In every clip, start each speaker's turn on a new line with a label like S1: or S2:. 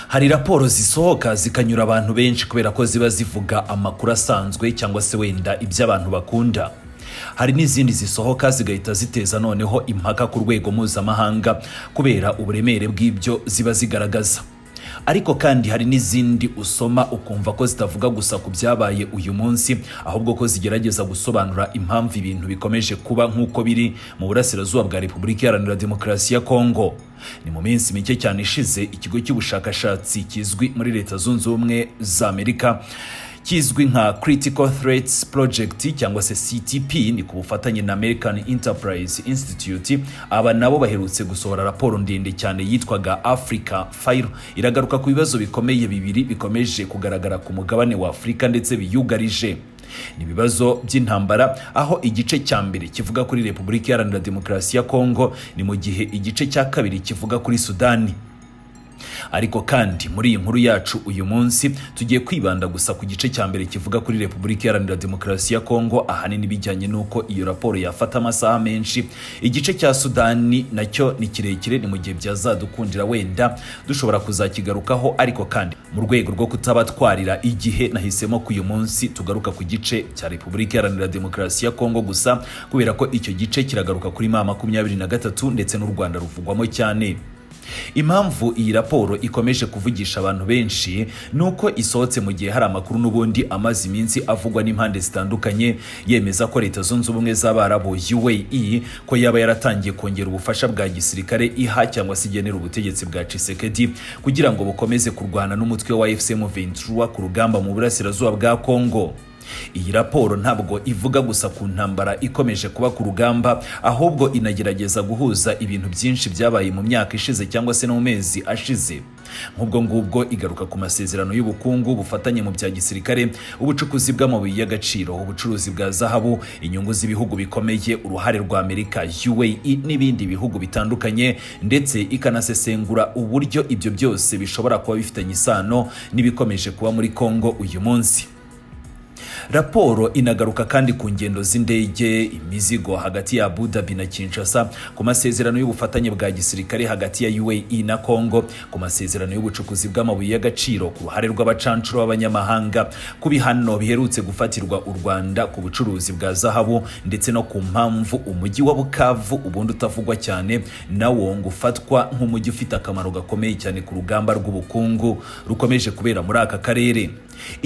S1: Hari raporo zisohoka zikanyura abantu benshi kubera ko ziba zivuga amakuru asanzwe cyangwa se wenda ibyo abantu bakunda. Hari n'izindi zisohoka zigahita ziteza noneho impaka ku rwego mpuzamahanga kubera uburemere bw'ibyo ziba zigaragaza. Ariko kandi hari n'izindi usoma ukumva ko zitavuga gusa ku byabaye uyu munsi, ahubwo ko zigerageza gusobanura impamvu ibintu bikomeje kuba nk'uko biri mu burasirazuba bwa Repubulika Iharanira Demokarasi ya Congo. Ni mu minsi mike cyane ishize ikigo cy'ubushakashatsi kizwi muri Leta Zunze Ubumwe za Amerika kizwi nka Critical Threats Project cyangwa se CTP, ni ku bufatanye na American Enterprise Institute. Aba nabo baherutse gusohora raporo ndende cyane yitwaga Africa File, iragaruka ku bibazo bikomeye bibiri bikomeje kugaragara ku mugabane wa Afrika ndetse biyugarije. Ni ibibazo by'intambara, aho igice cya mbere kivuga kuri Repubulika Iharanira Demokarasi ya Congo, ni mu gihe igice cya kabiri kivuga kuri Sudani. Ariko kandi muri iyi nkuru yacu uyu munsi tugiye kwibanda gusa ku gice cya mbere kivuga kuri Repubulika Iharanira Demokarasi ya Congo, ahanini bijyanye nuko iyo raporo yafata amasaha menshi. Igice cya Sudani nacyo ni kirekire, ni mu gihe byazadukundira wenda dushobora kuzakigarukaho. Ariko kandi mu rwego rwo kutabatwarira igihe, nahisemo ko uyu munsi tugaruka ku gice cya Repubulika Iharanira Demokarasi ya Congo gusa, kubera ko icyo gice kiragaruka kuri M23 ndetse n'u Rwanda ruvugwamo cyane. Impamvu iyi raporo ikomeje kuvugisha abantu benshi nuko isohotse mu gihe hari amakuru n'ubundi amaze iminsi avugwa n'impande zitandukanye yemeza ko Leta Zunze Ubumwe z'Abarabu UAE ko yaba yaratangiye kongera ubufasha bwa gisirikare iha cyangwa se igenera ubutegetsi bwa Tshisekedi kugira ngo bukomeze kurwana n'umutwe wa M23 ku rugamba mu burasirazuba bwa Congo. Iyi raporo ntabwo ivuga gusa ku ntambara ikomeje kuba ku rugamba, ahubwo inagerageza guhuza ibintu byinshi byabaye mu myaka ishize cyangwa se no mu mezi ashize. Nk'ubwo ngubwo igaruka ku masezerano y'ubukungu, bufatanye mu bya gisirikare, ubucukuzi bw'amabuye y'agaciro, ubucuruzi bwa zahabu, inyungu z'ibihugu bikomeye, uruhare rwa Amerika, UAE n'ibindi bihugu bitandukanye, ndetse ikanasesengura uburyo ibyo byose bishobora kuba bifitanye isano n'ibikomeje kuba muri Congo uyu munsi. Raporo inagaruka kandi ku ngendo z'indege, imizigo hagati ya Abu Dhabi na Kinshasa, ku masezerano y'ubufatanye bwa gisirikare hagati ya UAE na Congo, ku masezerano y'ubucukuzi bw'amabuye y'agaciro, ku ruhare rw'abacancuro b'abanyamahanga, ku bihano biherutse gufatirwa u Rwanda ku bucuruzi bwa zahabu, ndetse no ku mpamvu umujyi wa Bukavu ubundi utavugwa cyane nawo ngo ufatwa nk'umujyi ufite akamaro gakomeye cyane ku rugamba rw'ubukungu rukomeje kubera muri aka karere.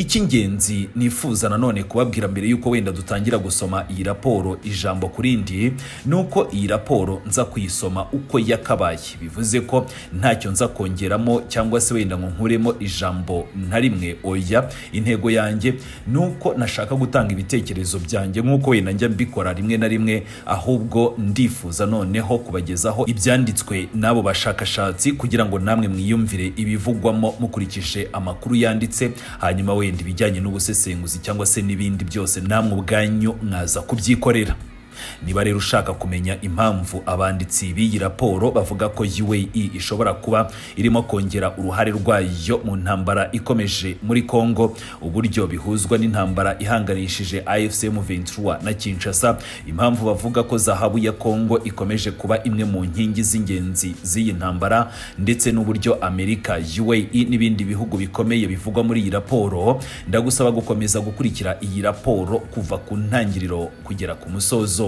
S1: Icy'ingenzi nifuza nanone kubabwira mbere yuko wenda dutangira gusoma iyi raporo ijambo kurindi, nuko iyi raporo nza kuyisoma uko yakabaye, bivuze ko ntacyo nza kongeramo cyangwa se wenda ngo nkuremo ijambo na rimwe. Oya, intego yanjye nuko nashaka gutanga ibitekerezo byanjye nk'uko wenda njya mbikora rimwe na rimwe, ahubwo ndifuza noneho kubagezaho ibyanditswe n'abo bashakashatsi kugira ngo namwe mwiyumvire ibivugwamo mukurikije amakuru yanditse, hanyuma wenda ibijyanye n'ubusesenguzi cyangwa se n'ibindi byose namwe ubwanyu mwaza kubyikorera. Niba rero ushaka kumenya impamvu abanditsi b'iyi raporo bavuga ko UAE ishobora kuba irimo kongera uruhare rwayo mu ntambara ikomeje muri Congo, uburyo bihuzwa n'intambara ihanganishije AFC M23 na Kinshasa, impamvu bavuga ko zahabu ya Congo ikomeje kuba imwe mu nkingi z'ingenzi z'iyi ntambara, ndetse n'uburyo Amerika, UAE n'ibindi bihugu bikomeye bivugwa muri iyi raporo, ndagusaba gukomeza gukurikira iyi raporo kuva ku ntangiriro kugera ku musozo.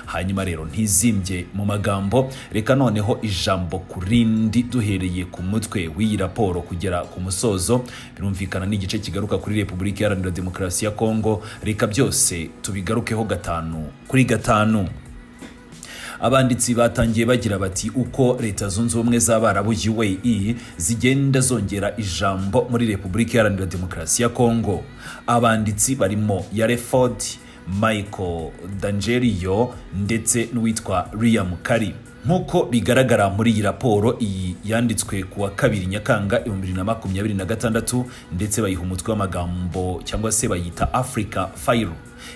S1: Hanyuma rero ntizimbye mu magambo, reka noneho ijambo kurindi duhereye ku mutwe w'iyi raporo kugera ku musozo. Birumvikana n'igice kigaruka kuri Repubulika Iharanira Demokarasi ya Congo, reka byose tubigarukeho gatanu kuri gatanu. Abanditsi batangiye bagira bati uko Leta Zunze Ubumwe z'Abarabu UAE zigenda zongera ijambo muri Repubulika Iharanira Demokarasi ya Congo. Abanditsi barimo Yareford, Michael Dangerio ndetse n'uwitwa Liam Kari. Nkuko bigaragara muri iyi raporo, iyi yanditswe kuwa 2 Nyakanga 2026 ndetse bayiha umutwe w'amagambo cyangwa se bayita Africa File.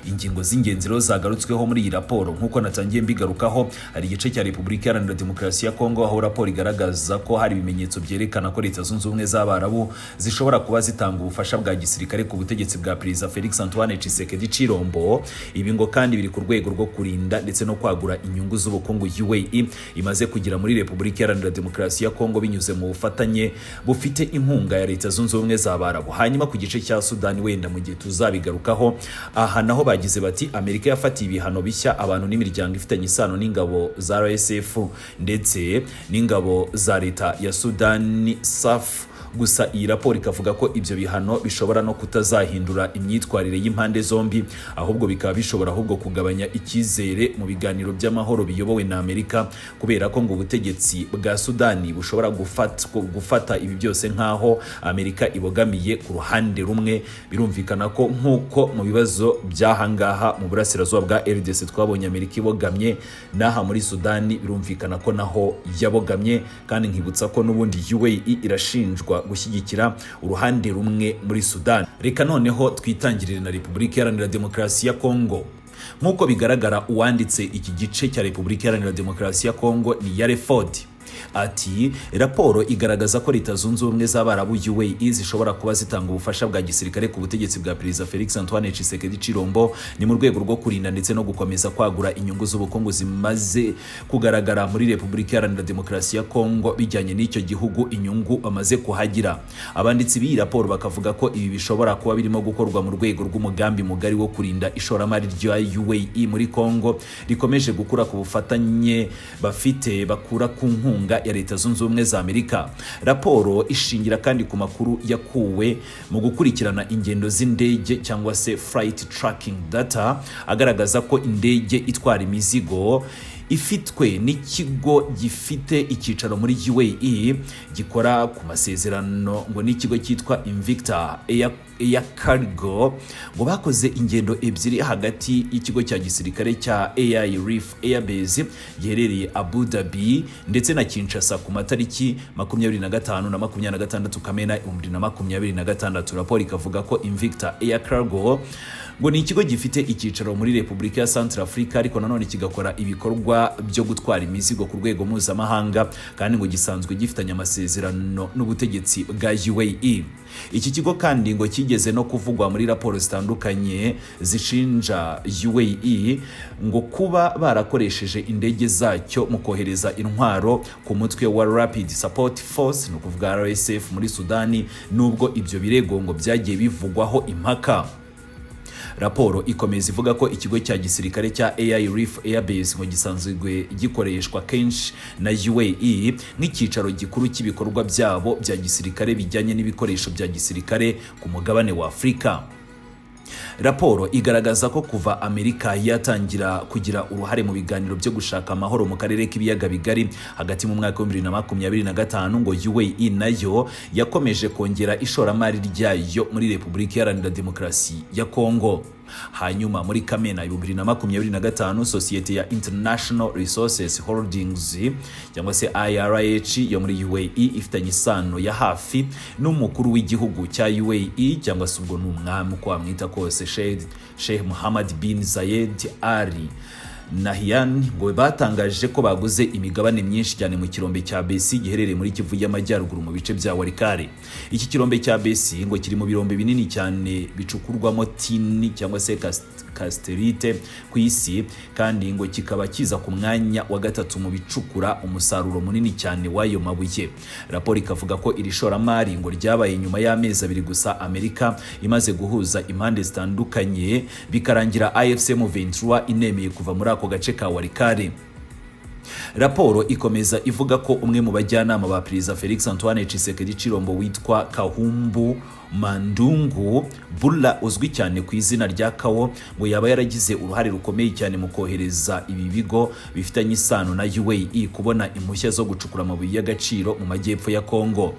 S1: Ingingo z'ingenzi rero zagarutsweho muri iyi raporo nk'uko natangiye mbigarukaho, hari igice cya Repubulika Iharanira Demokarasi ya Kongo aho raporo igaragaza ko hari ibimenyetso byerekana ko Leta Zunze Ubumwe z'Abarabu zishobora kuba zitanga ubufasha bwa gisirikare ku butegetsi bwa President Félix Tshisekedi Tshilombo. Ibi ngo kandi biri ku rwego rwo kurinda ndetse no kwagura inyungu z'ubukungu UAE imaze kugira muri Repubulika Iharanira Demokarasi ya Kongo binyuze mu bufatanye bufite inkunga ya Leta Zunze Ubumwe z'Abarabu. Hanyuma ku gice cya Sudani wenda mu gihe tuzabigarukaho, aha naho bagize bati Amerika yafatiye ibihano bishya abantu n'imiryango ifitanye isano n'ingabo za RSF ndetse n'ingabo za leta ya Sudani SAF. Gusa iyi raporo ikavuga ko ibyo bihano bishobora no kutazahindura imyitwarire y'impande zombi, ahubwo bikaba bishobora ahubwo kugabanya icyizere mu biganiro by'amahoro biyobowe na Amerika, kubera ko ngo ubutegetsi bwa Sudani bushobora gufata ibi byose nk'aho Amerika ibogamiye ku ruhande rumwe. Birumvikana ko nk'uko mu bibazo by'ahangaha mu burasirazuba bwa RDC twabonye Amerika ibogamye, n'aha muri Sudani birumvikana ko naho yabogamye, kandi nkibutsa ko n'ubundi UAE irashinjwa gushyigikira uruhande rumwe muri Sudan. Reka noneho twitangirire na Repubulika Iharanira Demokarasi ya Kongo. Nk'uko bigaragara, uwanditse iki gice cya Repubulika Iharanira Demokarasi ya Kongo ni Yareford. Ati raporo igaragaza ko Leta Zunze Ubumwe z'Abarabu UAE zishobora kuba zitanga ubufasha bwa gisirikare ku butegetsi bwa President Félix Tshisekedi Tshilombo ni mu rwego rwo kurinda ndetse no gukomeza kwagura inyungu z'ubukungu zimaze kugaragara muri Repubulika Iharanira Demokarasi ya Kongo bijyanye n'icyo gihugu inyungu bamaze kuhagira. Abanditsi b'iyi raporo bakavuga ko ibi bishobora kuba birimo gukorwa mu rwego rw'umugambi mugari wo kurinda ishoramari rya UAE muri Kongo rikomeje gukura ku bufatanye bafite bakura ku nkunga ya Leta Zunze Ubumwe za Amerika. Raporo ishingira kandi ku makuru yakuwe mu gukurikirana ingendo z'indege cyangwa se flight tracking data, agaragaza ko indege itwara imizigo ifitwe n'ikigo gifite icyicaro muri UAE gikora ku masezerano ngo n'ikigo cyitwa Invicta Air Cargo, ngo bakoze ingendo ebyiri hagati y'ikigo cya gisirikare cya AI Reef Airbase giherereye Abu Dhabi ndetse na Kinshasa ku matariki 25 na 26 Kamena 2026. Raporo ikavuga ko Invicta Air Cargo ngo ni ikigo gifite icyicaro muri Repubulika ya Centrafrica, ariko nanone kigakora ibikorwa byo gutwara imizigo ku rwego mpuzamahanga, kandi ngo gisanzwe gifitanye amasezerano n'ubutegetsi bwa UAE. Iki kigo kandi ngo kigeze no kuvugwa muri raporo zitandukanye zishinja UAE ngo kuba barakoresheje indege zacyo mu kohereza intwaro ku mutwe wa Rapid Support Force no kuvuga RSF muri Sudani, nubwo ibyo birego ngo byagiye bivugwaho impaka. Raporo ikomeza ivuga ko ikigo cya gisirikare cya AI Reef Airbase ngo gisanzwe gikoreshwa kenshi na UAE nk'icyicaro gikuru cy'ibikorwa byabo bya gisirikare bijyanye n'ibikoresho bya gisirikare ku mugabane wa Afurika. Raporo igaragaza ko kuva Amerika yatangira kugira uruhare mu biganiro byo gushaka amahoro mu karere k'ibiyaga bigari hagati mu mwaka wa 2025 ngo UAE nayo yakomeje kongera ishoramari ryayo muri Repubulika Iharanira Demokarasi ya Kongo. Hanyuma muri Kamena 2025 sosiyete ya International Resources Holdings cyangwa se IRH yo muri UAE ifitanye isano ya hafi n'umukuru w'igihugu cya UAE cyangwa se ubwo n'umwami ko amwita kose Sheikh Mohammed bin Zayed Al Nahyan, ngo batangaje ko baguze imigabane myinshi cyane mu kirombe cya Besi giherereye muri Kivu y'Amajyaruguru mu bice bya Walikare. Iki kirombe cya Besi ngo kiri mu birombe binini cyane bicukurwamo tini cyangwa se casterite ku isi, kandi ngo kikaba kiza ku mwanya wa gatatu mu bicukura umusaruro munini cyane w'ayo mabuye. Raporo ikavuga ko iri shoramari ngo ryabaye nyuma y'amezi 2 gusa Amerika imaze guhuza impande zitandukanye bikarangira AFC M23 inemeye kuva muri ako gace ka Walikare. Raporo ikomeza ivuga ko umwe mu bajyanama ba President Félix Tshisekedi Tshilombo witwa Kahumbu Mandungu Bula uzwi cyane ku izina rya Kawo, ngo yaba yaragize uruhare rukomeye cyane mu kohereza ibi bigo bifitanye isano na UAE kubona impushya zo gucukura amabuye y'agaciro mu majyepfo ya Kongo.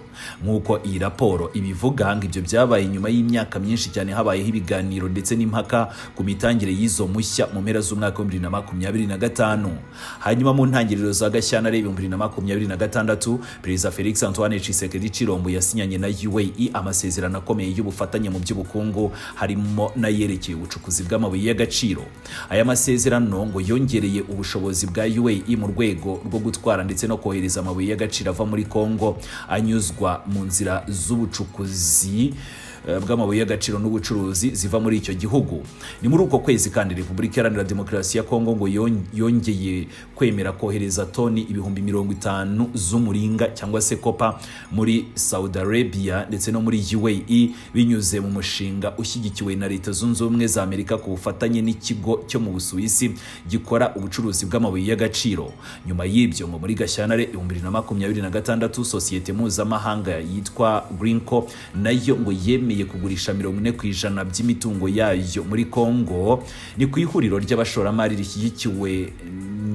S1: Nk'uko iyi raporo ibivuga, ngo ibyo byabaye nyuma y'imyaka myinshi cyane habayeho ibiganiro ndetse n'impaka ku mitangire y'izo mushya mu mpera z'umwaka wa 2025. Hanyuma mu ntangiriro za Gashyantare 2026 Perezida Félix Antoine Tshisekedi Tshilombo yasinyanye na UAE amasezerano akomeye y'ubufatanye mu by'ubukungu harimo n'ayerekeye ubucukuzi bw'amabuye y'agaciro. Aya masezerano ngo yongereye ubushobozi bwa UAE mu rwego rwo gutwara ndetse no kohereza amabuye y'agaciro ava muri Congo anyuzwa mu nzira z'ubucukuzi bw'amabuye y'agaciro n'ubucuruzi ziva muri icyo gihugu. Ni muri uko kwezi kandi Repubulika Iharanira Demokarasi ya Congo ngo yongeye kwemera kohereza toni 50,000 z'umuringa cyangwa se kopa muri Saudi Arabia ndetse no muri UAE binyuze mu mushinga ushyigikiwe na Leta Zunze Ubumwe za Amerika ku bufatanye n'ikigo cyo mu Busuwisi gikora ubucuruzi bw'amabuye y'agaciro. Nyuma y'ibyo ngo muri Gashyantare 2026 sosiyete mpuzamahanga yitwa Greenco nayo ngo yemeye kugurisha 40% by'imitungo yayo muri Congo. Ni ku ihuriro ry'abashoramari rishyigikiwe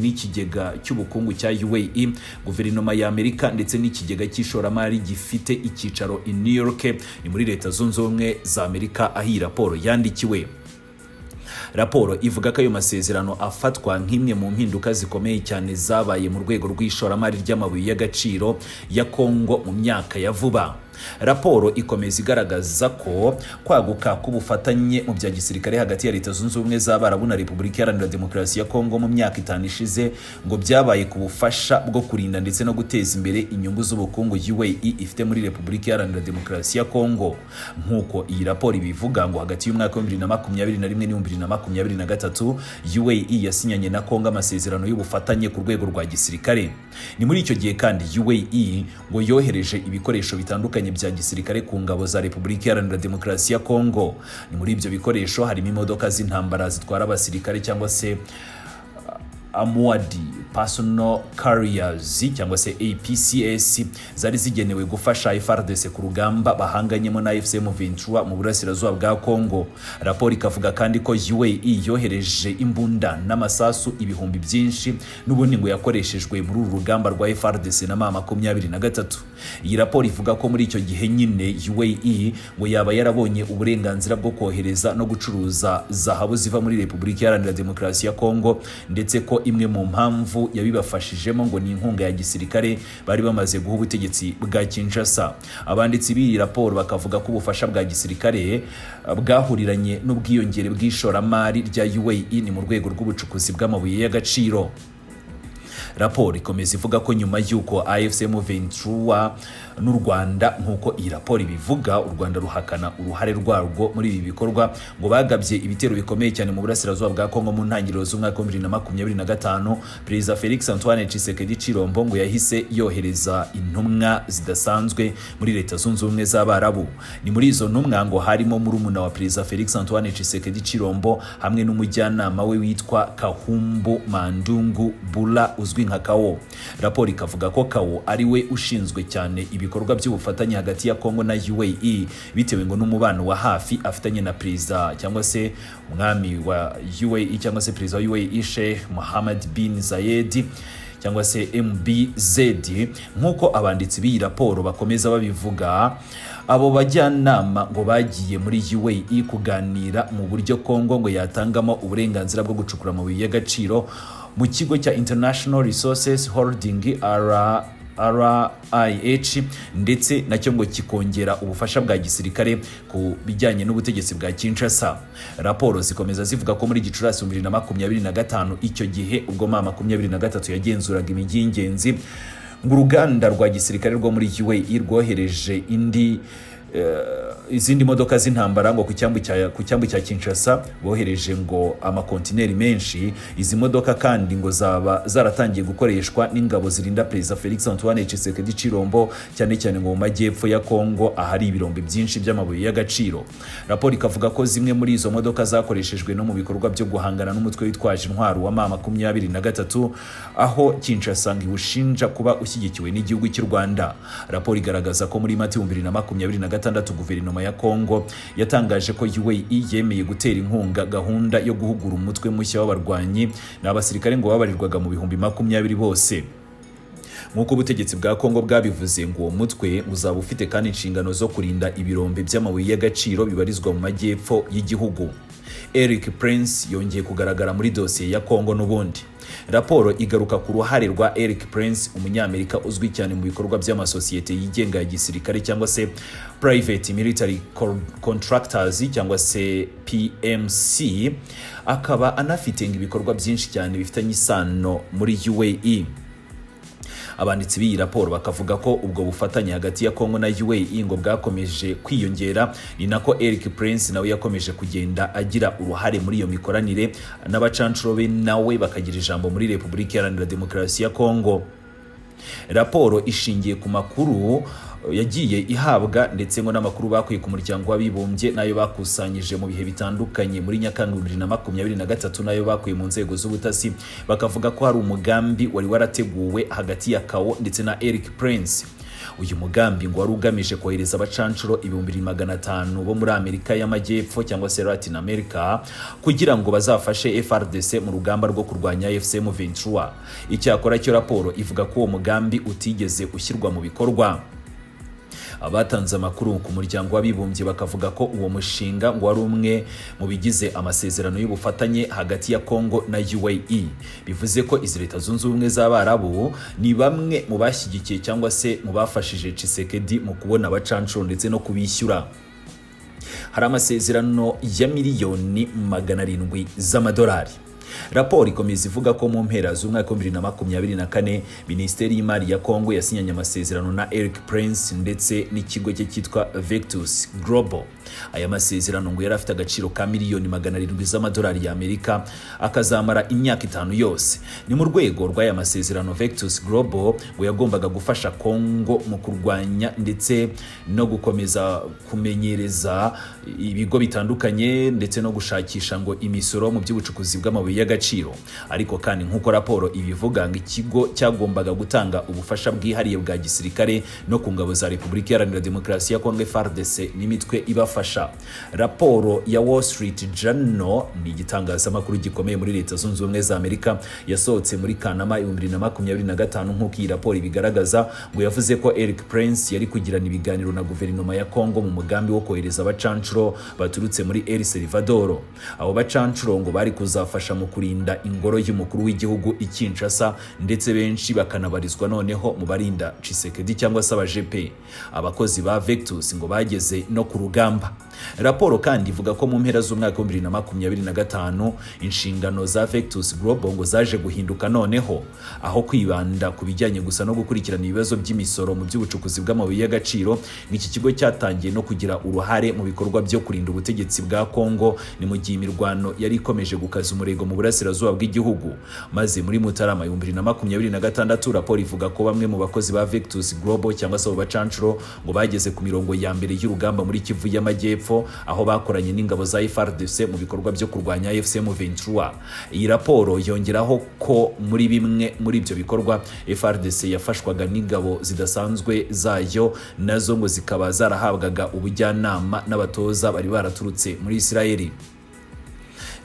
S1: n'ikigega cy'ubukungu cya UAE, guverinoma ya Amerika ndetse n'ikigega cy'ishoramari gifite icyicaro i New York ni muri Leta Zunze Ubumwe za Amerika aho iyi raporo yandikiwe. Raporo ivuga ko ayo masezerano afatwa nk'imwe mu mpinduka zikomeye cyane zabaye mu rwego rw'ishoramari ry'amabuye y'agaciro ya Congo mu myaka ya vuba. Raporo ikomeza igaragaza ko kwaguka k'ubufatanye mu bya gisirikare hagati ya Leta Zunze Ubumwe z'Abarabu na Repubulika Iharanira Demokarasi ya Congo mu myaka 5 ishize ngo byabaye ku bufasha bwo kurinda ndetse no guteza imbere inyungu z'ubukungu UAE ifite muri Repubulika Iharanira Demokarasi ya Congo. Nk'uko iyi raporo ibivuga ngo hagati y'umwaka wa 2021 n'2023 UAE yasinyanye na Congo amasezerano y'ubufatanye ku rwego rwa gisirikare. Ni muri icyo gihe kandi UAE ngo yohereje ibikoresho bitandukanye bya gisirikare ku ngabo za Repubulika Iharanira Demokarasi ya Congo. Ni muri ibyo bikoresho harimo imodoka z'intambara zitwara abasirikare cyangwa se Armored Personal Carriers cyangwa se APCS zari zigenewe gufasha FARDC ku rugamba bahanganyemo na FCM23 mu burasirazuba bwa Congo. Raporo ikavuga kandi ko UAE yohereje imbunda n'amasasu ibihumbi byinshi n'ubundi ngo yakoreshejwe muri uru rugamba rwa FARDC na M23. Iyi raporo ivuga ko muri icyo gihe nyine UAE ngo yaba yarabonye uburenganzira bwo kohereza no gucuruza zahabu ziva muri Repubulika Iharanira Demokarasi ya Congo, ndetse ko imwe mu mpamvu yabibafashijemo ngo ni inkunga ya gisirikare bari bamaze guha ubutegetsi bwa Kinshasa. Abanditsi b'iyi raporo bakavuga ko ubufasha bwa gisirikare bwahuriranye n'ubwiyongere bw'ishoramari rya UAE ni mu rwego rw'ubucukuzi bw'amabuye y'agaciro. Raporo ikomeza ivuga ko nyuma y'uko AFCM23 n'u Rwanda nk'uko iyi raporo ibivuga, u Rwanda ruhakana uruhare rwarwo muri ibi bikorwa, ngo bagabye ibitero bikomeye cyane mu burasirazuba bwa Congo mu ntangiriro z'umwaka wa 2025. Perezida Félix Antoine Tshisekedi Tshilombo ngo yahise yohereza intumwa zidasanzwe muri Leta Zunze Ubumwe z'Abarabu. Ni muri izo ntumwa ngo harimo murumuna wa Perezida Félix Antoine Tshisekedi Tshilombo hamwe n'umujyanama we witwa Kahumbu Mandungu Bula uzwi nka Kao. Raporo ikavuga ko Kao ari we ushinzwe cyane ibikorwa by'ubufatanye hagati ya Congo na UAE bitewe ngo n'umubano wa hafi afitanye na perezida cyangwa se umwami wa UAE cyangwa se perezida wa UAE Sheikh Mohammed bin Zayed cyangwa se MBZ. Nk'uko abanditsi b'iyi raporo bakomeza babivuga, abo bajyanama ngo bagiye muri UAE kuganira mu buryo Congo ngo yatangamo uburenganzira bwo gucukura amabuye y'agaciro mu kigo cya International Resources Holding RIH, ndetse nacyo ngo kikongera ubufasha bwa gisirikare ku bijyanye n'ubutegetsi bwa Kinshasa. Raporo zikomeza zivuga ko muri Gicurasi 2025 icyo gihe ubwo M23 yagenzuraga imijyi y'ingenzi, ngo uruganda rwa gisirikare rwo muri UAE rwohereje izindi modoka z'intambara ngo ku cyambu cya Kinshasa, bohereje ngo amakontineri menshi. Izi modoka kandi ngo zaba zaratangiye gukoreshwa n'ingabo zirinda Perezida Félix Antoine Tshisekedi Tshilombo, cyane cyane ngo mu majyepfo ya Congo ahari ibirombe byinshi by'amabuye y'agaciro. Raporo ikavuga ko zimwe muri izo modoka zakoreshejwe no mu bikorwa byo guhangana n'umutwe witwaje intwaro wa M23, aho Kinshasa ngo iwushinja kuba ushyigikiwe n'igihugu cy'u Rwanda. Raporo igaragaza ko muri Mata 2026 guverinoma ya Congo yatangaje ko UAE yemeye gutera inkunga gahunda yo guhugura umutwe mushya w'abarwanyi n'abasirikare ngo babarirwaga mu bihumbi 20 bose. Nk'uko ubutegetsi bwa Congo bwabivuze ngo uwo mutwe uzaba ufite kandi inshingano zo kurinda ibirombe by'amabuye y'agaciro bibarizwa mu majyepfo y'igihugu. Erik Prince yongeye kugaragara muri dosiye ya Congo n'ubundi. Raporo igaruka ku ruhare rwa Erik Prince, umunyamerika uzwi cyane mu bikorwa by'amasosiyete yigenga ya gisirikare cyangwa se private military contractors cyangwa se PMC, akaba anafite ibikorwa byinshi cyane bifitanye isano muri UAE. Abanditsi b'iyi raporo bakavuga ko ubwo bufatanye hagati ya Congo na UAE ngo bwakomeje kwiyongera, ni nako Erik Prince nawe yakomeje kugenda agira uruhare muri iyo mikoranire, n'abacancuro be nawe bakagira ijambo muri Repubulika Iharanira Demokarasi ya Congo. Raporo ishingiye ku makuru yagiye ihabwa ndetse ngo n'amakuru bakuye ku muryango w'abibumbye nayo bakusanyije mu bihe bitandukanye muri Nyakanga 2023 nayo bakuye mu nzego z'ubutasi, bakavuga ko hari umugambi wari warateguwe hagati ya KAO ndetse na Erik Prince. Uyu mugambi ngo wari ugamije kohereza abacancuro 2500 bo muri Amerika y'Amajyepfo cyangwa se Latin America kugira ngo bazafashe FRDC mu rugamba rwo kurwanya M23. Icyakora cyo raporo ivuga ko uwo mugambi utigeze ushyirwa mu bikorwa. Abatanze amakuru ku muryango w'abibumbye bakavuga ko uwo mushinga ngo wari umwe mu bigize amasezerano y'ubufatanye hagati ya Congo na UAE. Bivuze ko izi Leta Zunze Ubumwe z'Abarabu ni bamwe mu bashyigikiye cyangwa se mu bafashije Tshisekedi mu kubona abacancuro ndetse no kubishyura. Hari amasezerano ya miliyoni 700 z'amadolari. Raporo ikomeza ivuga ko mu mpera z'umwaka wa 2024 Minisiteri y'Imari ya Congo yasinyanye amasezerano na Erik Prince ndetse n'ikigo cye cyitwa Vectus Global. Aya masezerano ngo yari afite agaciro ka miliyoni 700 z'amadolari ya Amerika, akazamara imyaka 5 yose. Ni mu rwego rw'aya masezerano Vectus Global ngo yagombaga gufasha Congo mu kurwanya ndetse no gukomeza kumenyereza ibigo bitandukanye ndetse no gushakisha ngo imisoro mu by'ubucukuzi bw'amabuye y'agaciro. Ariko kandi nk'uko raporo ibivuga ngo ikigo cyagombaga gutanga ubufasha bwihariye bwa gisirikare no ku ngabo za Repubulika Iharanira Demokarasi ya Congo FARDC n'imitwe ibafasha. Raporo ya Wall Street Journal ni igitangazamakuru gikomeye muri Leta Zunze Ubumwe za Amerika yasohotse muri Kanama 2025 nk'uko iyi raporo ibigaragaza, ngo yavuze ko Erik Prince yari kugirana ibiganiro na guverinoma ya Congo mu mugambi wo kohereza abacancuro baturutse muri El Salvador. Abo bacancuro ngo bari kuzafasha mu kurinda ingoro y'umukuru w'igihugu i Kinshasa ndetse benshi bakanabarizwa noneho mu barinda Tshisekedi cyangwa se abajepe. Abakozi ba Vectus ngo bageze no ku rugamba. Raporo kandi ivuga ko mu mpera z'umwaka wa 2025 inshingano za Vectus Global ngo zaje guhinduka noneho, aho kwibanda ku bijyanye gusa no gukurikirana ibibazo by'imisoro mu by'ubucukuzi bw'amabuye y'agaciro. Iki kigo cyatangiye no kugira uruhare mu bikorwa byo kurinda ubutegetsi bwa Congo, ni mu gihe imirwano yari ikomeje gukaza umurego mu burasirazuba bw'igihugu. Maze muri Mutarama 2026 raporo ivuga ko bamwe mu bakozi ba Vectus Global cyangwa se bacancuro ngo bageze ku mirongo ya mbere y'urugamba muri Kivu y'Amajyepfo, aho bakoranye n'ingabo za FARDC mu bikorwa byo kurwanya M23. Iyi raporo yongeraho ko muri bimwe muri ibyo bikorwa FARDC yafashwaga n'ingabo zidasanzwe zayo, nazo ngo zikaba zarahabwaga ubujyanama n'abatoza bari baraturutse muri Israeli.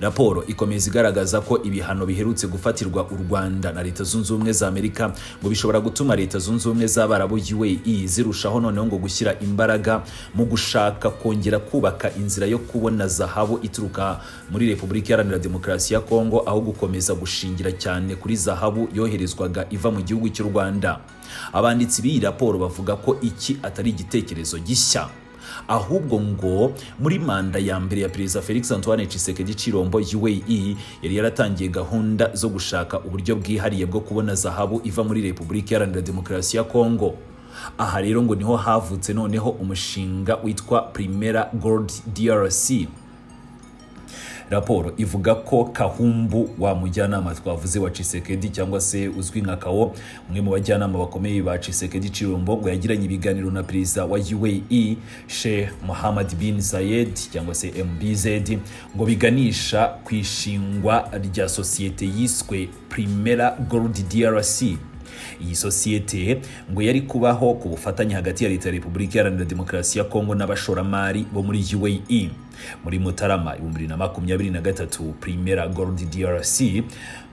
S1: Raporo ikomeza igaragaza ko ibihano biherutse gufatirwa u Rwanda na Leta Zunze Ubumwe za Amerika ngo bishobora gutuma Leta Zunze Ubumwe z'Abarabu UAE zirushaho noneho ngo gushyira imbaraga mu gushaka kongera kubaka inzira yo kubona zahabu ituruka muri Repubulika Iharanira Demokarasi ya Congo, aho gukomeza gushingira cyane kuri zahabu yoherezwaga iva mu gihugu cy'u Rwanda. Abanditsi b'iyi raporo bavuga ko iki atari igitekerezo gishya, ahubwo ngo muri manda ya mbere ya Perezida Félix Tshisekedi Chilombo UAE yari yaratangiye gahunda zo gushaka uburyo bwihariye bwo kubona zahabu iva muri Repubulika Iharanira Demokarasi ya Congo. Aha rero ngo niho havutse noneho umushinga witwa Primera Gold DRC. Raporo ivuga ko Kahumbu wa mujyanama twavuze wa Tshisekedi cyangwa se uzwi nka KAO, umwe mu bajyanama bakomeye ba Tshisekedi Chilombo, ngo yagiranye ibiganiro na Perezida wa UAE Sheikh Mohammed bin Zayed cyangwa se MBZ, ngo biganisha kwishingwa rya sosiyete yiswe Primera Gold DRC. Iyi sosiyete ngo yari kubaho ku bufatanye hagati ya Leta ya Repubulika Iharanira Demokarasi ya Congo n'abashoramari bo muri UAE. Muri Mutarama 2023 Primera Gold DRC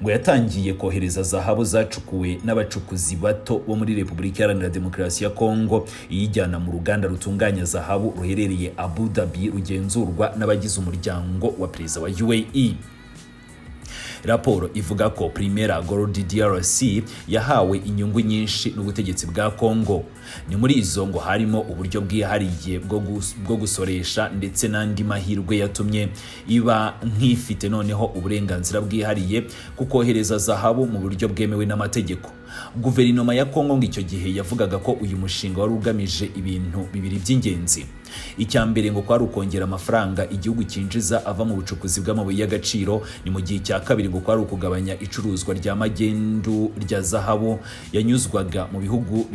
S1: ngo yatangiye kohereza zahabu zacukuwe n'abacukuzi bato bo muri Repubulika Iharanira Demokarasi ya Congo iyijyana mu ruganda rutunganya zahabu ruherereye Abu Dhabi, rugenzurwa n'abagize umuryango wa Perezida wa UAE. Raporo ivuga ko Primera Gold DRC yahawe inyungu nyinshi n'ubutegetsi bwa Congo. Ni muri izo ngo harimo uburyo bwihariye bwo gusoresha ndetse n'andi mahirwe yatumye iba nk'ifite noneho uburenganzira bwihariye kukohereza zahabu mu buryo bwemewe n'amategeko. Guverinoma ya Congo ngo icyo gihe yavugaga ko uyu mushinga wari ugamije ibintu bibiri by'ingenzi. Icya mbere ngo kwari ukongera amafaranga igihugu cyinjiza ava mu bucukuzi bw'amabuye y'agaciro, ni mu gihe cya kabiri ngo kwari ukugabanya icuruzwa rya magendu rya zahabu yanyuzwaga mu bihugu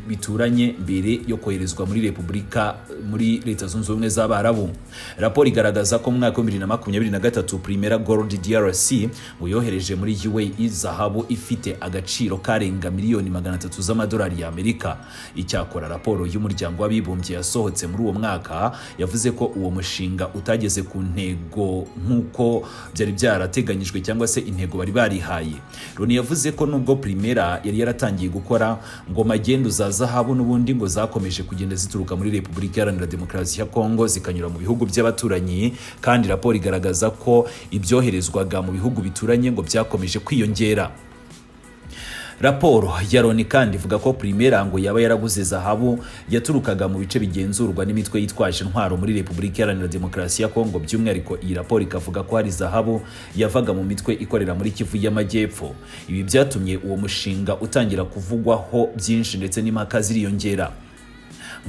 S1: bituranye mbere yo koherezwa muri Leta Zunze Ubumwe z'Abarabu. Raporo igaragaza ko mu mwaka wa 2023 Primera Gold DRC ngo yohereje muri UAE zahabu ifite agaciro karenga miliyoni 300 z'amadolari y'Amerika. Icyakora raporo y'umuryango w'abibumbye yasohotse muri uwo mwaka yavuze ko uwo mushinga utageze ku ntego nk'uko byari byarateganyijwe cyangwa se intego bari barihaye. Loni yavuze ko nubwo Primera yari yaratangiye gukora, ngo magendu za zahabu n'ubundi ngo zakomeje kugenda zituruka muri Repubulika Iharanira Demokarasi ya Congo zikanyura mu bihugu by'abaturanyi, kandi raporo igaragaza ko ibyoherezwaga mu bihugu bituranye ngo byakomeje kwiyongera. Raporo ya Loni kandi ivuga ko Primera ngo yaba yaraguze zahabu yaturukaga mu bice bigenzurwa n'imitwe yitwaje intwaro muri Repubulika Iharanira Demokarasi ya Congo. By'umwihariko iyi raporo ikavuga ko hari zahabu yavaga mu mitwe ikorera muri Kivu y'Amajyepfo. Ibi byatumye uwo mushinga utangira kuvugwaho byinshi ndetse n'impaka ziriyongera.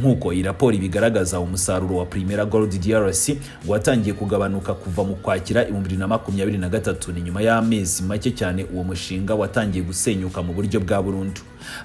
S1: Nk'uko iyi raporo ibigaragaza, umusaruro wa Primera Gold DRC watangiye kugabanuka kuva mu Kwakira 2023. Ni nyuma y'amezi make cyane uwo mushinga watangiye gusenyuka mu buryo bwa burundu.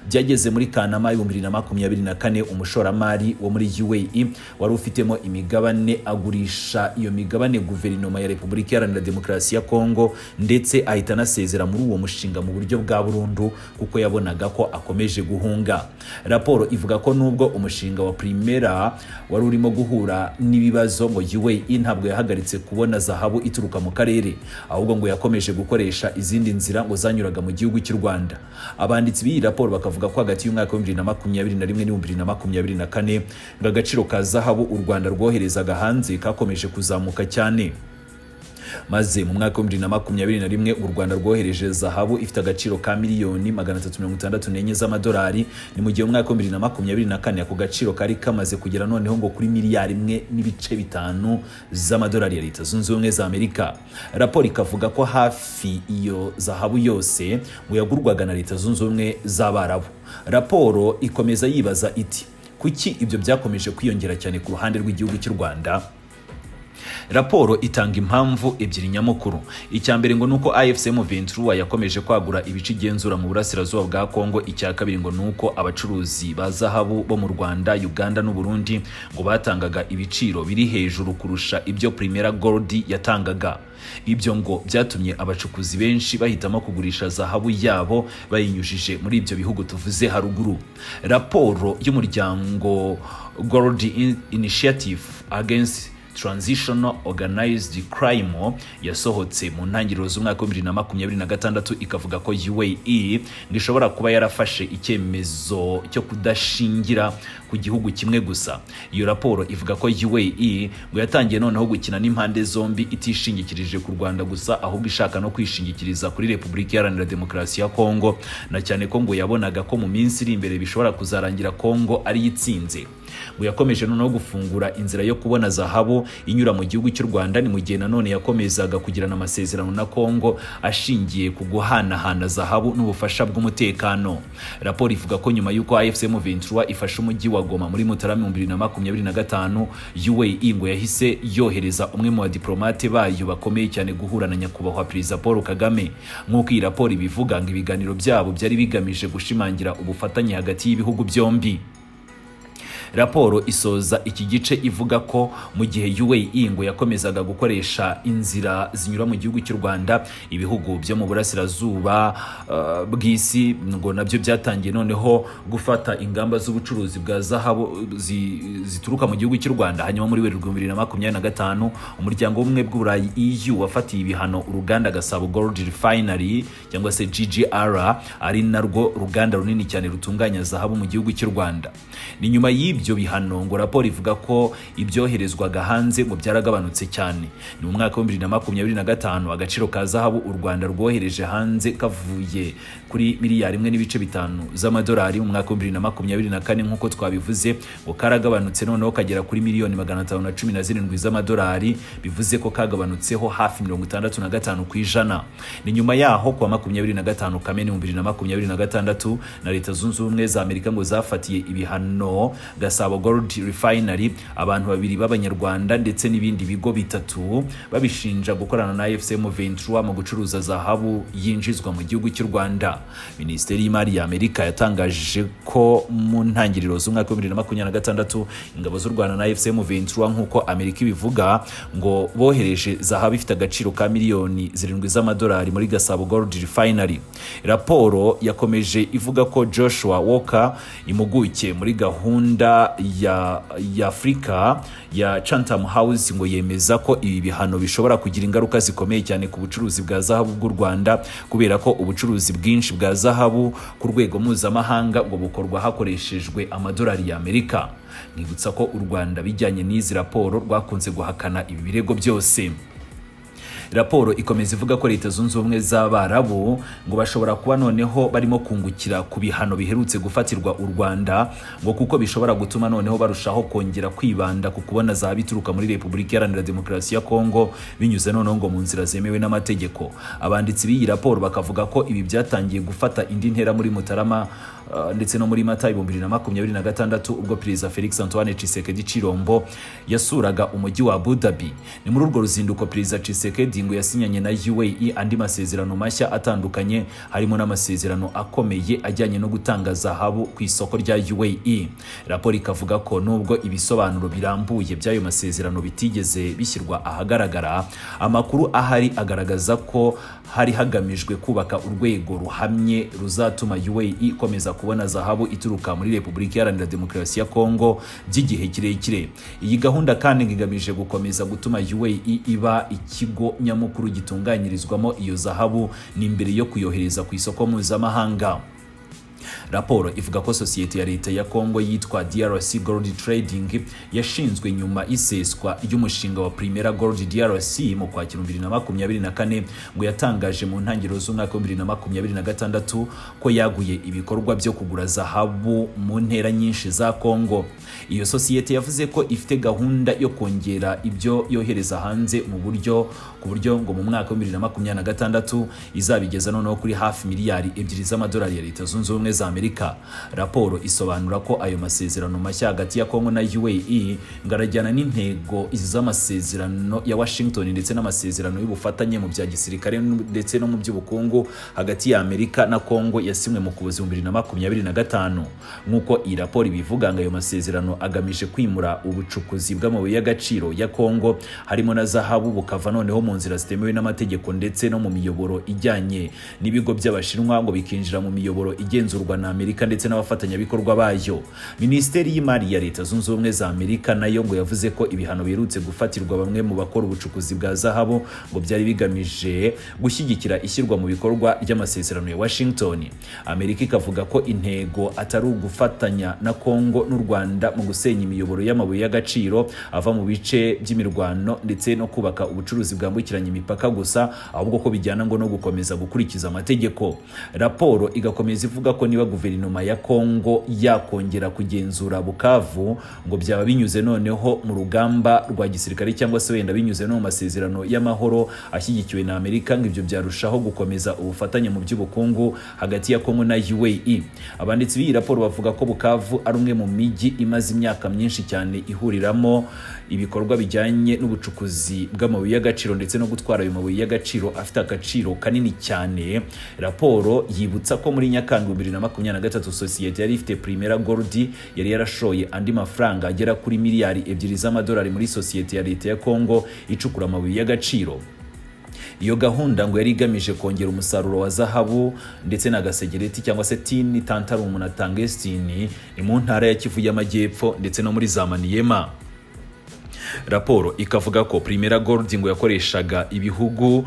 S1: Byageze muri Kanama 2024 umushoramari wo muri UAE wari ufitemo imigabane agurisha iyo migabane guverinoma ya Repubulika Iharanira Demokarasi ya Congo, ndetse ahita anasezera muri uwo mushinga mu buryo bwa burundu kuko yabonaga ko akomeje guhunga. Raporo ivuga ko nubwo umushinga wa Primera wari urimo guhura n'ibibazo, ngo UAE ntabwo yahagaritse kubona zahabu ituruka mu karere, ahubwo ngo yakomeje gukoresha izindi nzira ngo zanyuraga mu gihugu cy'u Rwanda. Abanditsi b'iyi raporo bakavuga ko hagati y'umwaka wa 2021 n'2024 ngo agaciro ka zahabu u Rwanda rwoherezaga hanze kakomeje kuzamuka cyane. Maze mu mwaka wa 2021 u Rwanda rwohereje zahabu ifite agaciro ka miliyoni 364 z'amadolari, ni mu gihe mu mwaka wa 2024 ako gaciro kari kamaze kugera noneho ngo kuri miliyari 1.5 z'amadolari ya Leta Zunze Ubumwe za Amerika. Raporo ikavuga ko hafi iyo zahabu yose ngo yagurwaga na Leta Zunze Ubumwe z'Abarabu. Raporo ikomeza yibaza iti kuki ibyo byakomeje kwiyongera cyane ku ruhande rw'igihugu cy'u Rwanda. Raporo itanga impamvu ebyiri nyamukuru. Icya mbere ngo nuko AFCM Ventura yakomeje kwagura ibice igenzura mu burasirazuba bwa Congo. Icya kabiri ngo nuko abacuruzi ba zahabu bo mu Rwanda, Uganda n'u Burundi ngo batangaga ibiciro biri hejuru kurusha ibyo Primera Gold yatangaga. Ibyo ngo byatumye abacukuzi benshi bahitamo kugurisha zahabu yabo bayinyujije muri ibyo bihugu tuvuze haruguru. Raporo y'umuryango Gold Initiative Against Transitional Organized Crime yasohotse mu ntangiriro z'umwaka wa 2026 ikavuga ko UAE ngishobora kuba yarafashe icyemezo cyo kudashingira ku gihugu kimwe gusa. Iyo raporo ivuga ko UAE ngo yatangiye noneho gukina n'impande zombi, itishingikirije ku Rwanda gusa ahubwo ishaka no kwishingikiriza kuri Repubulika Iharanira Demokarasi ya Congo, na cyane ko ngo yabonaga ko mu minsi iri imbere bishobora kuzarangira Congo ari yitsinze. Ngo yakomeje noneho gufungura inzira yo kubona zahabu inyura mu gihugu cy'u Rwanda, ni mu gihe nanone yakomezaga kugirana amasezerano na Congo ashingiye ku guhanahana zahabu n'ubufasha bw'umutekano. Raporo ivuga ko nyuma y'uko AFCM Ventura ifashe umujyi wa Goma muri Mutarama 2025, UAE ngo yahise yohereza umwe mu badiplomate bayo bakomeye cyane guhura na nyakubahwa Perezida Paul Kagame. Nk'uko iyi raporo ibivuga ngo ibiganiro byabo byari bigamije gushimangira ubufatanye hagati y'ibihugu byombi. Raporo isoza iki gice ivuga ko mu gihe UAE ngo yakomezaga gukoresha inzira zinyura mu gihugu cy'u Rwanda, ibihugu byo mu burasirazuba bw'isi ngo nabyo byatangiye noneho gufata ingamba z'ubucuruzi bwa zahabu zituruka mu gihugu cy'u Rwanda. Hanyuma muri Werurwe 2025 umuryango w'ubumwe bw'Uburayi EU wafatiye ibihano uruganda Gasabo Gold Refinery cyangwa se GGR, ari narwo ruganda runini cyane rutunganya zahabu mu gihugu cy'u Rwanda. Ni nyuma ibyo bihano ngo raporo ivuga ko ibyoherezwaga hanze ngo byaragabanutse cyane. Ni mu mwaka wa 2025 agaciro ka zahabu u Rwanda rwohereje hanze kavuye kuri miliyari 1.5 z'amadolari mu mwaka wa 2024 nk'uko twabivuze ngo karagabanutse noneho kagera kuri miliyoni 517 z'amadolari, bivuze ko kagabanutseho hafi 65%. Ni nyuma yaho kwa 25 Kamena 2026 na Leta Zunze Ubumwe za Amerika ngo zafatiye ibihano Gasabo Gold Refinery, abantu babiri b'Abanyarwanda ndetse n'ibindi bigo bitatu babishinja gukorana na FCM Ventura mu gucuruza zahabu yinjizwa mu gihugu cy'u Rwanda. Minisiteri y'Imari ya Amerika yatangaje ko mu ntangiriro z'umwaka wa 2026 ingabo z'u Rwanda na FCM Ventura nk'uko Amerika ibivuga ngo bohereje zahabu ifite agaciro ka miliyoni 7 z'amadolari muri Gasabo Gold Refinery. Raporo yakomeje ivuga ko Joshua Walker, impuguke muri gahunda ya Afrika ya Chatham House, ngo yemeza ko ibi bihano bishobora kugira ingaruka zikomeye cyane ku bucuruzi bwa zahabu bw'u Rwanda, kubera ko ubucuruzi bwinshi bwa zahabu ku rwego mpuzamahanga ngo bukorwa hakoreshejwe amadolari ya Amerika. Nibutsa ko u Rwanda bijyanye n'izi raporo rwakunze guhakana ibi birego byose. Raporo ikomeza ivuga ko Leta Zunze Ubumwe z'Abarabu ngo bashobora kuba noneho barimo kungukira ku bihano biherutse gufatirwa u Rwanda, ngo kuko bishobora gutuma noneho barushaho kongera kwibanda ku kubona za bituruka muri Repubulika Iharanira Demokarasi ya Congo binyuze noneho ngo mu nzira zemewe n'amategeko. Abanditsi b'iyi raporo bakavuga ko ibi byatangiye gufata indi ntera muri Mutarama ndetse no muri Mata 2026 ubwo President Félix Tshisekedi Chilombo yasuraga umujyi wa Abu Dhabi. Ni muri urwo ruzinduko President Tshisekedi ngo yasinyanye na UAE andi masezerano mashya atandukanye, harimo n'amasezerano akomeye ajyanye no gutanga zahabu ku isoko rya UAE. Raporo ikavuga ko nubwo ibisobanuro birambuye by'ayo masezerano bitigeze bishyirwa ahagaragara, amakuru ahari agaragaza ko hari hagamijwe kubaka urwego ruhamye ruzatuma UAE ikomeza kubona zahabu ituruka muri Repubulika Iharanira Demokarasi ya Congo by'igihe kirekire. Iyi gahunda kandi igamije gukomeza gutuma UAE iba ikigo nyamukuru gitunganyirizwamo iyo zahabu n'imbere yo kuyohereza ku isoko mpuzamahanga. Raporo ivuga ko sosiyete ya leta ya Congo yitwa DRC Gold Trading yashinzwe nyuma iseswa ry'umushinga wa Primera Gold DRC mu Kwakira 2024 ngo yatangaje mu ntangiriro z'umwaka wa 2026 ko yaguye ibikorwa byo kugura zahabu mu ntera nyinshi za Congo. Iyo sosiyete yavuze ko ifite gahunda yo kongera ibyo yohereza hanze ku buryo ngo mu mwaka wa 2026 izabigeza noneho kuri hafi miliyari 2 z'amadolari ya Leta Zunze Ubumwe za Amerika. Raporo isobanura ko ayo masezerano mashya hagati ya Congo na UAE ngarajyana n'intego z'amasezerano ya Washington ndetse n'amasezerano y'ubufatanye mu bya gisirikare ndetse no mu by'ubukungu hagati ya Amerika na Congo yasimwe mu Ukuboza 2025. Nk'uko iyi raporo ibivuga ngo ayo masezerano agamije kwimura ubucukuzi bw'amabuye y'agaciro ya Congo harimo na zahabu bukava noneho mu nzira zitemewe n'amategeko ndetse no mu miyoboro ijyanye n'ibigo by'Abashinwa ngo bikinjira mu miyoboro igenzurwa na Amerika ndetse n'abafatanyabikorwa bayo. Minisiteri y'Imari ya Leta Zunze Ubumwe za Amerika nayo ngo yavuze ko ibihano birutse gufatirwa bamwe mu bakora ubucukuzi bwa zahabu ngo byari bigamije gushyigikira ishyirwa mu bikorwa ry'amasezerano ya Washington. Amerika ikavuga ko intego atari ugufatanya na Congo n'u Rwanda mu gusenya imiyoboro y'amabuye y'agaciro ava mu bice by'imirwano ndetse no kubaka ubucuruzi bwambukiranya imipaka gusa, ahubwo ko bijyana ngo no gukomeza gukurikiza amategeko. Raporo igakomeza ivuga ko niba guverinoma ya Congo yakongera kugenzura Bukavu ngo byaba binyuze noneho mu rugamba rwa gisirikare cyangwa se wenda binyuze no mu masezerano y'amahoro ashyigikiwe na Amerika, ngo ibyo byarushaho gukomeza ubufatanye mu by'ubukungu hagati ya Congo na UAE. Abanditsi b'iyi raporo bavuga ko Bukavu ari umwe mu mijyi imaze imyaka myinshi cyane ihuriramo ibikorwa bijyanye n'ubucukuzi bw'amabuye y'agaciro ndetse no gutwara ayo mabuye y'agaciro afite agaciro kanini cyane. Raporo yibutsa ko muri Nyakanga 2023 sosiyete yari ifite Primera Gold yari yarashoye andi mafaranga agera kuri miliyari 2 z'amadolari muri sosiyete ya leta ya Congo icukura amabuye y'agaciro. Iyo gahunda ngo yari igamije kongera umusaruro wa zahabu ndetse na gasegereti cyangwa se tin, tantalum na tungsten ni mu ntara ya Kivu y'Amajyepfo ndetse no muri za Maniema. Raporo ikavuga ko Primera Gold ngo yakoreshaga ibihugu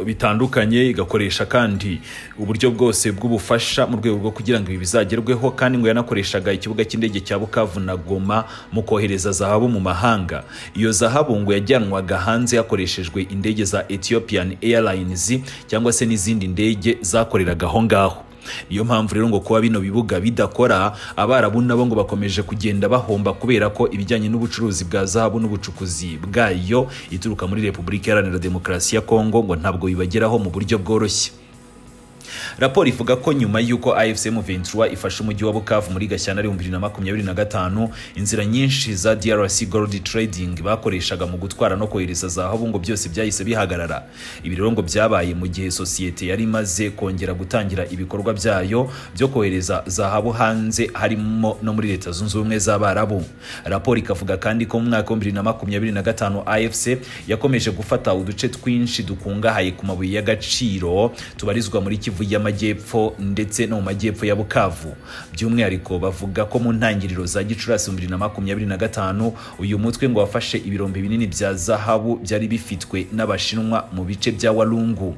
S1: bitandukanye, igakoresha kandi uburyo bwose bw'ubufasha mu rwego rwo kugira ngo ibi bizagerweho, kandi ngo yanakoreshaga ikibuga cy'indege cya Bukavu na Goma mu kohereza zahabu mu mahanga. Iyo zahabu ngo yajyanwaga hanze hakoreshejwe indege za Ethiopian Airlines cyangwa se n'izindi ndege zakoreraga aho ngaho. Niyo mpamvu rero ngo kuba bino bibuga bidakora, Abarabu nabo ngo bakomeje kugenda bahomba kubera ko ibijyanye n'ubucuruzi bwa zahabu n'ubucukuzi bwayo ituruka muri Repubulika Iharanira Demokarasi ya Congo ngo ntabwo bibageraho mu buryo bworoshye. Raporo ivuga ko nyuma y'uko AFC M23 ifashe umujyi wa Bukavu muri Gashyantare 2025, inzira nyinshi za DRC Gold Trading bakoreshaga mu gutwara no kohereza zahabu ngo byose byahise bihagarara. Ibi rero ngo byabaye mu gihe sosiyete yari imaze kongera gutangira ibikorwa byayo byo kohereza zahabu hanze, harimo no muri Leta Zunze Ubumwe z'Abarabu. Raporo ikavuga kandi ko mu mwaka wa 2025 AFC yakomeje gufata uduce twinshi dukungahaye ku mabuye y'agaciro tubarizwa muri Kivu y'Amajyepfo ndetse no mu majyepfo ya Bukavu. By'umwihariko bavuga ko mu ntangiriro za Gicurasi 2025 uyu mutwe ngo wafashe ibirombe binini bya zahabu byari bifitwe n'Abashinwa mu bice bya Walungu.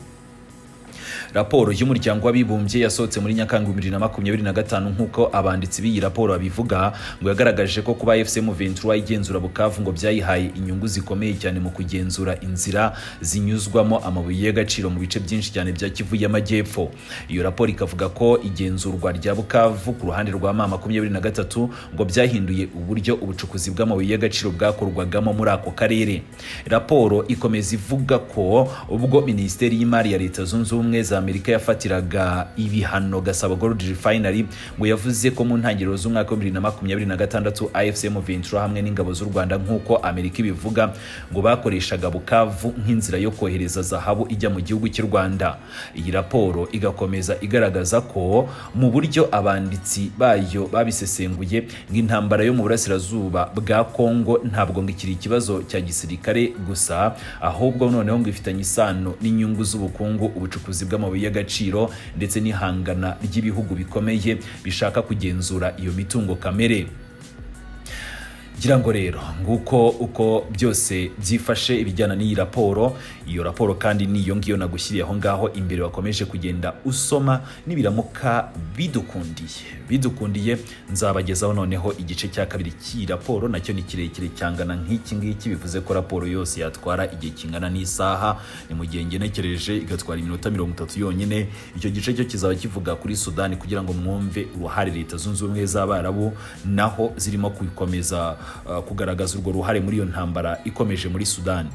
S1: Raporo y'umuryango w'abibumbye yasohotse muri Nyakanga 2025 nkuko abanditsi b'iyi raporo babivuga, ngo yagaragaje ko kuba AFC M23 igenzura Bukavu ngo byayihaye inyungu zikomeye cyane mu kugenzura inzira zinyuzwamo amabuye y'agaciro mu bice byinshi cyane bya Kivu y'Amajyepfo. Iyo raporo ikavuga ko igenzurwa rya Bukavu ku ruhande rwa M23 ngo byahinduye uburyo ubucukuzi bw'amabuye y'agaciro bwakorwagamo muri ako karere. Raporo ikomeza ivuga ko ubwo Minisiteri y'Imari ya Leta Zunze Ubumwe za Amerika yafatiraga ibihano Gasabo Gold Refinery, ngo yavuze ko mu ntangiriro z'umwaka wa 2026 AFC M23 hamwe n'ingabo z'u Rwanda nkuko Amerika ibivuga ngo bakoreshaga Bukavu nk'inzira yo kohereza zahabu ijya mu gihugu cy'u Rwanda. Iyi raporo igakomeza igaragaza ko mu buryo abanditsi bayo babisesenguye ng'intambara yo mu burasirazuba bwa Congo ntabwo ngikiri ikibazo cya gisirikare gusa, ahubwo noneho ngo ifitanye isano n'inyungu z'ubukungu, ubucukuzi bw'amabuye y'agaciro ndetse n'ihangana ry'ibihugu bikomeye bishaka kugenzura iyo mitungo kamere. Gira ngo rero nguko uko byose byifashe ibijyana n'iyi raporo. Iyo raporo kandi niyo ngiyo nagushyiriye aho ngaho imbere wakomeje kugenda usoma, nibiramuka bidukundiye nzabagezaho noneho igice cya kabiri cy'iyi raporo, nacyo ni kirekire cyangana nk'iki ngiki, bivuze ko raporo yose yatwara igihe kingana n'isaha, ni mu gihe ngenekereje igatwara iminota 30 yonyine. Icyo gice cyo kizaba kivuga kuri Sudani kugira ngo mwumve uruhare Leta Zunze Ubumwe z'Abarabu naho zirimo kubikomeza kugaragaza urwo ruhare muri iyo ntambara ikomeje muri Sudani.